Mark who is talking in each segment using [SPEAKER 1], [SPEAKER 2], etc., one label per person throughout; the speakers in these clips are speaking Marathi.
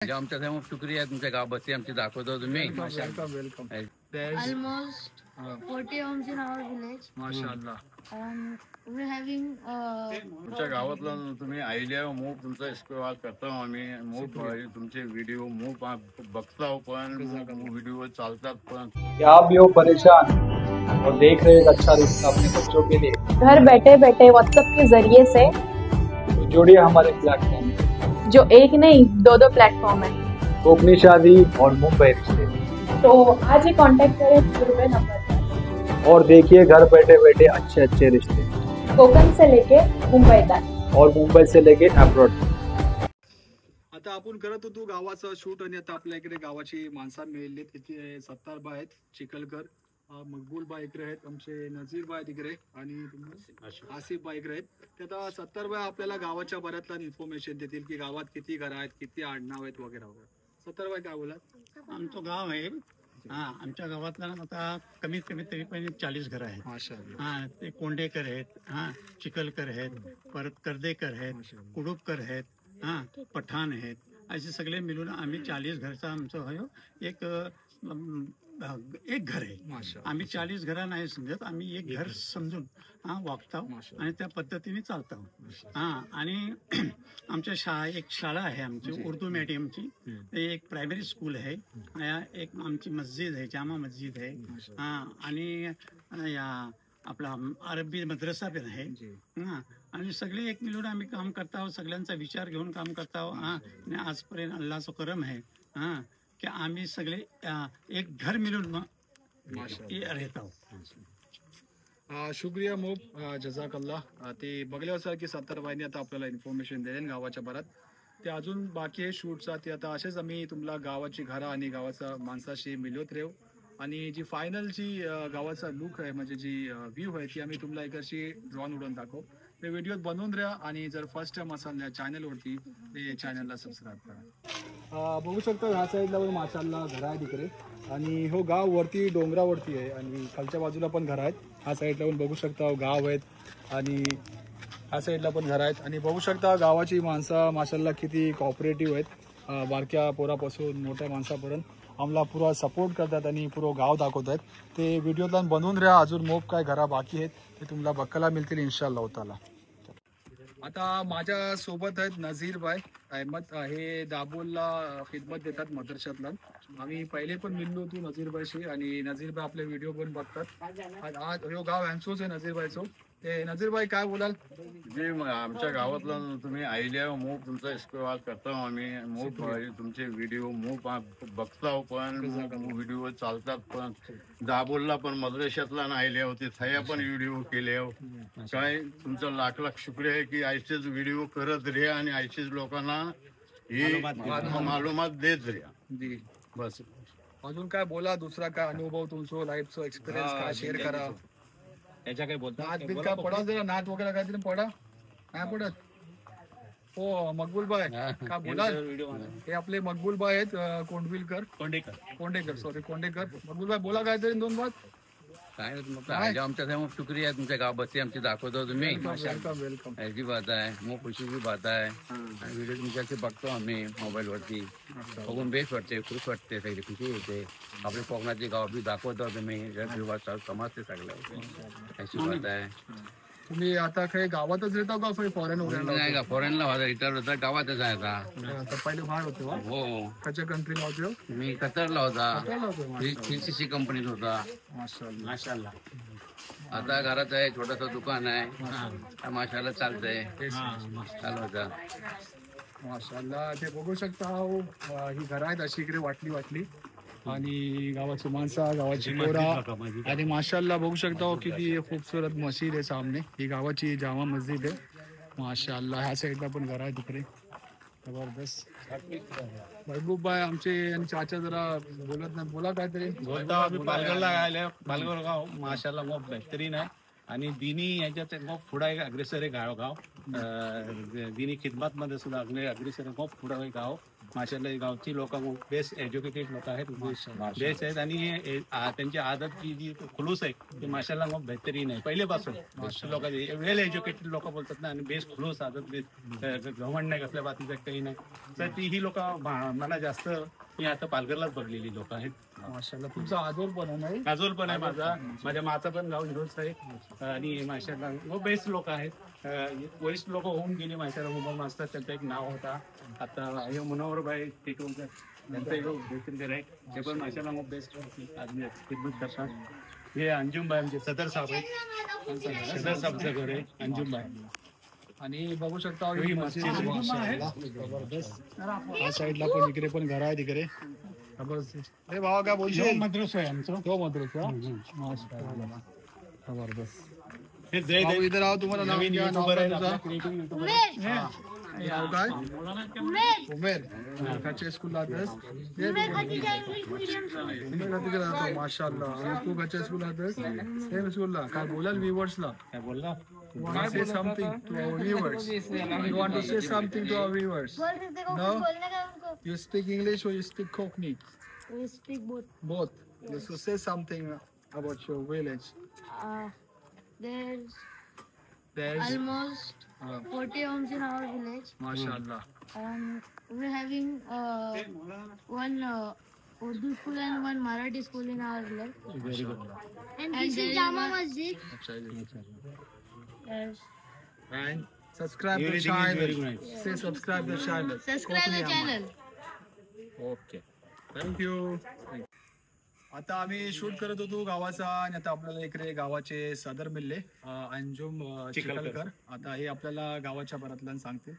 [SPEAKER 1] आमच्या मग शुक्रिया तुमच्या गावाबद्दल आमची दाखवतो तुम्ही.
[SPEAKER 2] Welcome.
[SPEAKER 3] Almost 40 homes in our village.
[SPEAKER 2] माशाअल्लाह.
[SPEAKER 3] We're having
[SPEAKER 1] तुमच्या गावातला तुम्ही आयडिया मूव तुमचा इस्तेमाल करता आम्ही मूव तुमचे व्हिडिओ मूव बघता पण व्हिडिओ चालतात पण.
[SPEAKER 2] क्या आप भी हो परेशान और देख रहे एक अच्छा रिश्ता अपने बच्चों के लिए
[SPEAKER 4] घर बैठे बैठे व्हाट्सएप के जरिए से,
[SPEAKER 2] तो जुड़िए हमारे प्लेटफॉर्म में,
[SPEAKER 4] जो एक नहीं दो प्लेटफॉर्म है।
[SPEAKER 2] कोकनी शादी और मुंबई रिश्ते,
[SPEAKER 4] तो आज ही कांटेक्ट करें पूर्व नंबर पर
[SPEAKER 2] और देखिए घर बैठे बैठे अच्छे अच्छे रिश्ते,
[SPEAKER 4] कोकण से लेके मुंबई तक
[SPEAKER 2] और मुंबई से लेके अब्रॉड.
[SPEAKER 5] आता आपण करत होतो गावाचं शूट आणि आता आपल्या इकडे गावाची माणसं मिळली. तिथे सत्तारबा आहेत चिखलकर, मकबूलबा इकडे आहेत, आमचे नजीरबा तिकडे आणि आसिफबा इकडे आहेत. ते आता सत्तारबा आपल्याला गावाच्या बऱ्यातला इन्फॉर्मेशन देतील की गावात किती घरं आहेत, किती आडनाव आहेत वगैरे वगैरे. सत्तारबा काय बोला?
[SPEAKER 6] आमचं गाव आहे. आमच्या गावातला आता कमीत कमी तरी पण 40 घरं आहेत.
[SPEAKER 5] माशाअल्लाह.
[SPEAKER 6] ते कोंडेकर आहेत, चिखलकर आहेत, परत कर्देकर आहेत, कुडुपकर आहेत, पठाण आहेत, असे सगळे मिळून आम्ही 40 घरचा आमचं एक घर आहे. आम्ही 40 घरा नाही समजत, आम्ही एक घर समजून वागतो आणि त्या पद्धतीने चालतो. आणि आमच्या एक शाळा आहे आमची उर्दू मीडियमची, एक प्रायमरी स्कूल आहे, एक आमची मस्जिद आहे, जामा मस्जिद आहे, आणि आपला अरबी मद्रसा पण आहे. आणि सगळे एक मिळून आम्ही काम करतो, सगळ्यांचा विचार घेऊन काम करतो. आणि आजपर्यंत अल्लाहचं करम आहे की आम्ही सगळे एक घर मिळून राहतो.
[SPEAKER 5] शुक्रिया मोब, जजाकल्ला. ते बघले असाल की सत्तारबाईंनी आता आपल्याला इन्फॉर्मेशन दिले गावाच्या भरात. ते अजून बाकी आहे शूटचा. ते आता असेच आम्ही तुम्हाला गावाची घरं आणि गावाचा माणसाशी मिळवत राहू. आणि जी फायनल जी गावाचा लुक आहे म्हणजे जी व्ह्यू आहे ती आम्ही तुम्हाला इकडची ड्रॉन उडून दाखवू. ते व्हिडिओ बनवून द्या आणि जर फर्स्ट टाइम असाल या चॅनलवरती ते चॅनलला सबस्क्राईब करा. बघू शकता ह्या साईडला पण माशाअल्लाह घर आहे तिकडे, आणि हो गाव वरती डोंगरावरती आहे आणि खालच्या बाजूला पण घर आहेत. ह्या साईडला पण बघू शकता गाव आहेत आणि ह्या साईडला पण घर आहेत. आणि बघू शकता गावाची माणसं माशाअल्लाह किती कॉपरेटिव्ह आहेत. बारक्या पोरापासून मोठ्या माणसापर्यंत आम्हाला पुरा सपोर्ट करतात आणि पुरं गाव दाखवत आहेत. ते व्हिडिओला बनवून राहा. अजून मोप काय घरा बाकी आहेत ते तुम्हाला बघायला मिळतील इन्शाअल्लाह ताला. आता माझ्या सोबत आहेत नजीरबाई अहमद, हे दाबोलला खिदमत देतात मदरशातला. आम्ही पहिले पण मिळलो होतो नजीरबाईशी आणि नजीरबाई आपले व्हिडिओ पण बघतात. आज हे गाव यांचोच आहे नजीरबाईचो. ते नजीरबाई काय बोलाल?
[SPEAKER 1] जे आमच्या गावातला तुम्ही आयडिया मूव तुमचा इस्तेमाल करता आम्ही मूव तुमचे व्हिडिओ मूव बघता पण व्हिडिओ चालतात पण. दाबोलला पण मद्रशातला आयडिया होते, थया पण व्हिडिओ केले. काय तुमचा लाख लाख शुक्रिया आहे की ऐसेच व्हिडिओ करत राहा आणि ऐसेच लोकांना ही मालूमात देत राहा. बस
[SPEAKER 5] अजून काय बोला, दुसरा काय अनुभव तुमचा लाईफचा एक्सपिरियन्स काय शेअर करा.
[SPEAKER 6] त्याच्या काही बोलतात
[SPEAKER 5] नात बीत काय पडा, जरा नात वगैरे काहीतरी पडा नाही पडत. हो मकबूलबाई काय बोला? हे आपले मकबूलबाई आहेत कोंडेकर सॉरी कोंडेकर. मकबूलबाई बोला काहीतरी 2 बात.
[SPEAKER 1] काय आमच्या मग शुक्रिया तुमच्या गावाबद्दल आमची दाखवतो तुम्ही.
[SPEAKER 5] वेलकम.
[SPEAKER 1] ऐसी बात आहे मग खुशी की बात आहे. आणि व्हिडिओ तुमच्याशी बघतो आम्ही मोबाईलवरती, बघून बेस्ट वाटते, खुश वाटते, सगळी खुशी होते. आपली कोकणाची गाव बी दाखवतो तुम्ही, समजते सगळं. अशी बात आहे.
[SPEAKER 5] तुम्ही आता काही गावातच राहता का फॉरेन वगैरे?
[SPEAKER 1] नाही का फॉरेनला होता, रिटायर होता, गावातच आहे आता.
[SPEAKER 5] पहिले बाहेर होते.
[SPEAKER 1] हो.
[SPEAKER 5] कच्या कंट्रीला होते?
[SPEAKER 1] मी कतरला होता, 3CC कंपनीत होता.
[SPEAKER 5] माशाअल्लाह.
[SPEAKER 1] आता घरात आहे, छोटस दुकान आहे, माशाला चालतंय, चालू होता.
[SPEAKER 5] माशाअल्लाह. ते बघू शकता ही घरं आहेत अशी इकडे वाटली आणि गावाची माणसं, गावाची पोरा. आणि माशाअल्लाह बघू शकता किती खूपसूरत मस्जिद आहे सामने. ही गावाची जामा मस्जिद आहे माशाअल्लाह. ह्या साईडला पण घर आहे तिकडे जबरदस्त. महबूबबाई आमचे आणि चाचा जरा बोलत नाही, बोला काहीतरी.
[SPEAKER 6] बोलता आम्ही पालघरला आले, पालघर गाव माशाअल्लाह मोठ बेहतरीन आहे.
[SPEAKER 7] आणि दिनी याच्यात खूप पुढे अग्रेसर आहे गाव दिनी खिदमत मध्ये सुद्धा अग्रेसर आहे खूप पुढे आहे गाव. माशाल्लाह गावची लोक बेस्ट एज्युकेटेड लोक आहेत, बेस्ट आहेत आणि त्यांची आदतची जी खुलूस आहे ती माशाल्लाह खूप बेहतरीन आहे पहिलेपासून. लोक वेल एज्युकेटेड लोक बोलतात ना आणि बेस्ट खुलूस आदत घमंड नाही कसल्या बातीचं काही नाही. तर ती ही लोक मला जास्त मी आता पालघरलाच बघलेली लोक आहेत.
[SPEAKER 5] माशाल्लाह तुमचा आजोल पण आहे ना?
[SPEAKER 7] आजोल पण आहे माझ्या माचं पण गाव हिरोच आहे आणि माशाल्लाह बेस्ट लोक आहेत. वरिष्ठ लोक होऊन गेले माशाल्लाह मुंबई मास्तर त्यांचं एक नाव होता. आता हे मुनव्वरभाई टिटूरकर त्यांचं एक बेहतरीन आहे ते पण माशाल्लाह मग बेस्ट आदमी खिदमत करतात. हे अंजुमबाई आमचे सदर साहेब आहेत, सदर साहेबचं घर आहे अंजुमबाई.
[SPEAKER 5] आणि बघू शकता
[SPEAKER 7] ही मस्जिद
[SPEAKER 5] जबरदस्त. या साईडला पण इकडे पण घर आहे तिकडे जबरदस्त. अरे भावा काय बोलशील?
[SPEAKER 6] मद्रसा आहे आमचा.
[SPEAKER 5] तो मद्रसा माशाल्लाह जबरदस्त.
[SPEAKER 7] हे जय
[SPEAKER 5] भाऊ इधर आओ, तुम्हाला नाव
[SPEAKER 7] नवीन
[SPEAKER 5] क्या? नाव
[SPEAKER 7] युट्यूबर
[SPEAKER 5] काय
[SPEAKER 7] आहे
[SPEAKER 5] तुझं?
[SPEAKER 3] उमेर
[SPEAKER 5] नाव काय? उमेर. कच्चे स्कूल जातेस?
[SPEAKER 3] उमेर खतीजा इंग्लिश मीडियम स्कूल.
[SPEAKER 5] उमेर खतीजा जातो माशाल्लाह. आणि तू कच्चे स्कूल जातेस? सेम स्कूलला. काय बोलाल व्ह्यूअर्सला?
[SPEAKER 7] काय बोलला?
[SPEAKER 5] You want to say something to our viewers? You want to say something to our viewers?
[SPEAKER 3] बोल सकते हो?
[SPEAKER 5] No?
[SPEAKER 3] बोलने का उनको.
[SPEAKER 5] You speak English or you speak Cockney?
[SPEAKER 3] We speak both.
[SPEAKER 5] Both. So say something about your village.
[SPEAKER 3] There's
[SPEAKER 5] There's
[SPEAKER 3] almost 40 homes in our village.
[SPEAKER 5] mashallah.
[SPEAKER 3] We're having one Urdu school and one Marathi school in our village. And this is Jama Masjid. Yes.
[SPEAKER 5] And subscribe the
[SPEAKER 7] Everything is very
[SPEAKER 5] channel.
[SPEAKER 7] nice.
[SPEAKER 5] Say subscribe the channel.
[SPEAKER 3] Subscribe the channel.
[SPEAKER 5] Okay thank you. आता आम्ही शूट करत होतो गावाचा आणि आता आपल्याला इकडे गावाचे सदर मिळले अंजुम चिखलकर. आता हे आपल्याला गावाच्या बरातल्या सांगते.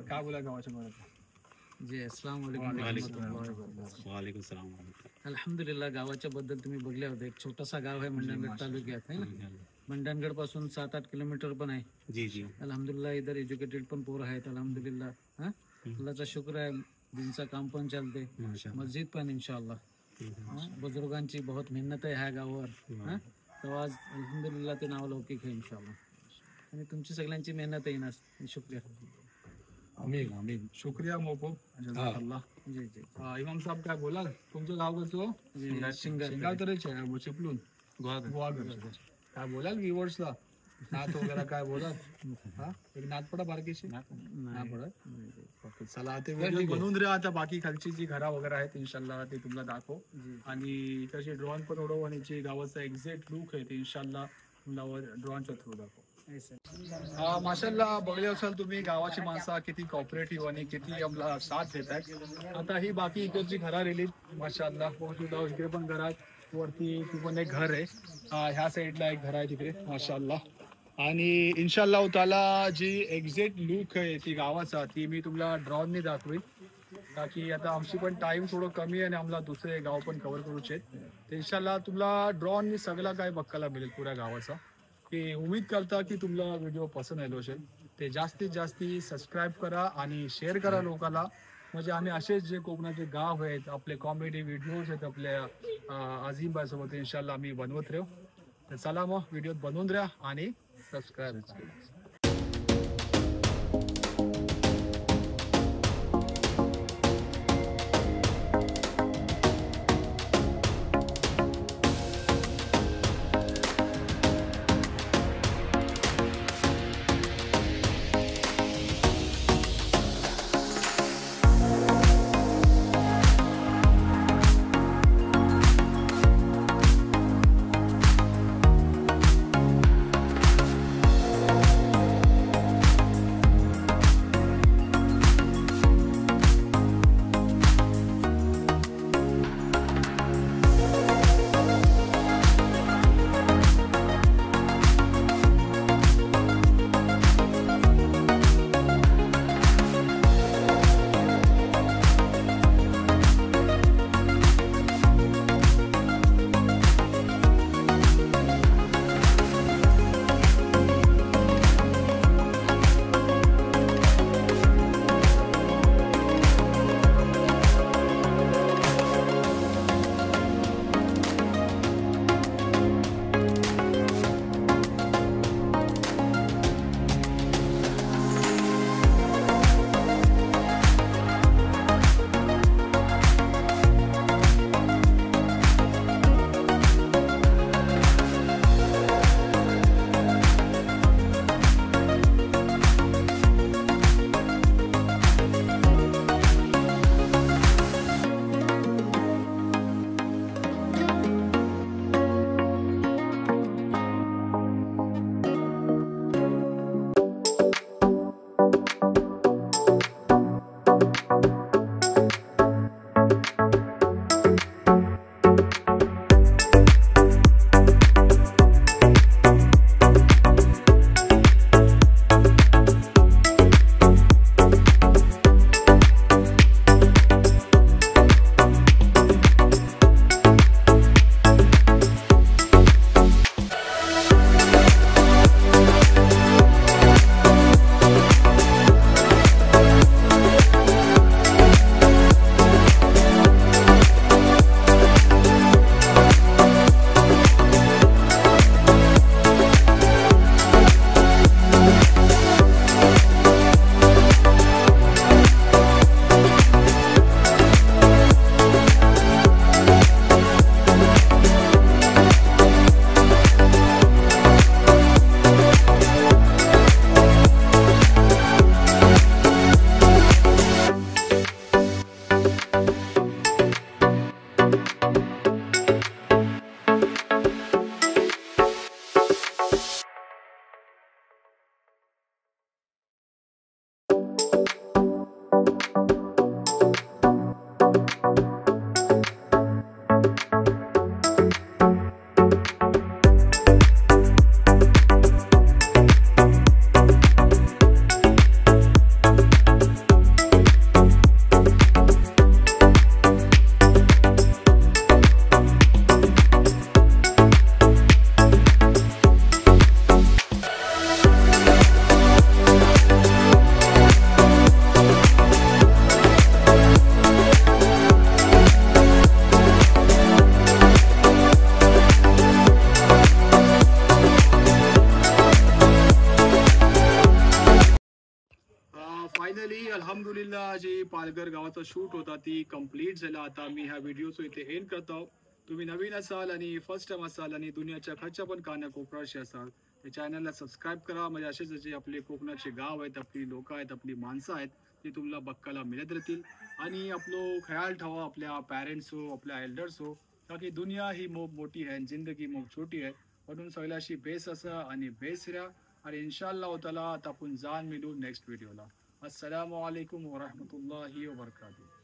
[SPEAKER 5] काय बोला गावाच्या बरात?
[SPEAKER 8] जी अस्सलाम वालेकुम.
[SPEAKER 7] वालेकुम सलाम.
[SPEAKER 8] अल्हम्दुलिल्लाह गावाच्या बद्दल तुम्ही बघले होते. एक छोटासा गाव आहे मंडणगड तालुक्यात आहे ना. मंडणगड पासून 7-8 किलोमीटर पण आहे.
[SPEAKER 7] जी जी
[SPEAKER 8] अल्हम्दुलिल्लाह इधर एज्युकेटेड पण पोर आहेत अल्हम्दुलिल्लाह. हा अल्लाहचा शुक्र आहे. दिनचं काम पण चालते, मस्जिद पण इंशाअल्लाह. बुजुर्गांची बहुत मेहनत आहे ह्या गावावर. हा तर आज अल्हम्दुलिल्लाह ते नाव लौकिक आहे इंशाअल्लाह. आणि तुमची सगळ्यांची मेहनत आहे ना. शुक्रिया.
[SPEAKER 5] आमीन आमीन. शुक्रिया मोको जजाकल्लाह.
[SPEAKER 8] जी जी.
[SPEAKER 5] इमाम साहब काय बोला? तुमचं गाव कसं? शिंगाव तरीच आहे चिपलून गुहागर. काय बोलाल व्ह्यूअर्सला? नात वगैरे काय बोलाल? हा एक नात पडा बारकीशी ना पडत. ओके चला ते व्हिडिओ बनवून द्या. आता बाकी खालची जी घरा वगैरे आहेत इंशाल्लाह ते तुम्हाला दाखव. आणि इकडची ड्रोन पण उडव आणि जी गावाचा एक्झॅक्ट लुक आहे ते इंशाल्लाह तुम्हाला ड्रोनच्या थ्रू दाखव. माशाल्लाह बघले असाल तुम्ही गावाची माणसं किती कॉपरेटिव्ह आणि किती आम्हाला साथ देत आहेत. आता ही बाकी इकडची घरा रेली माशाल्लाह. इकडे पण घरात वरती ती पण एक घर आहे. ह्या साईडला एक घर आहे तिकडे माशाल्लाह. आणि इन्शाल्लाह ताला जी एक्झॅक्ट लुक आहे ती गावाचा ती मी तुम्हाला ड्रॉननी दाखवी. का की आता आमची पण टाइम थोडं कमी आहे आणि आम्हाला दुसरे गाव पण कव्हर करूचे आहेत. तर इन्शाल्लाह तुम्हाला ड्रॉननी सगळं काय बघायला मिळेल पुऱ्या गावाचा. की उम्मीद करता की तुम्हाला व्हिडिओ पसंत आलो असेल. ते जास्तीत जास्त सबस्क्राईब करा आणि शेअर करा लोकांना. म्हणजे आम्ही असेच जे कोकणाचे गाव आहेत आपले कॉमेडी व्हिडिओज आहेत आपल्या अझीमबाईसोबत इन्शाल्लाह आम्ही बनवत राहू. तर चला मग व्हिडिओ बनवून द्या आणि सबस्क्राईब. फायनली अल्हम्दुलिल्लाह जी पालघर गावाचा शूट होता ती कम्प्लीट झाला. आता मी ह्या व्हिडिओचं इथे एंड करतो. तुम्ही नवीन असाल आणि फर्स्ट टाइम असाल आणि दुनियाच्या खालच्या पण कानाकोपऱ्याशी असाल या चॅनलला सबस्क्राईब करा. म्हणजे असेच जे आपले कोकणाचे गाव आहेत, आपली लोक आहेत, आपली माणसं आहेत ती तुम्हाला बघायला मिळत राहतील. आणि आपलं ख्याल ठेवा आपल्या पॅरेंट्स हो, आपल्या एल्डर्स हो, का की दुनिया ही मोप मोठी आहे, जिंदगी मोप छोटी आहे. म्हणून सगळ्याशी बेस असा आणि बेस राहा. आणि इन्शाअल्लाह ताला आता आपण जाण मिळू नेक्स्ट व्हिडिओला. अस्सलामु अलैकुम व रहमतुल्लाहि व बरकातुहू.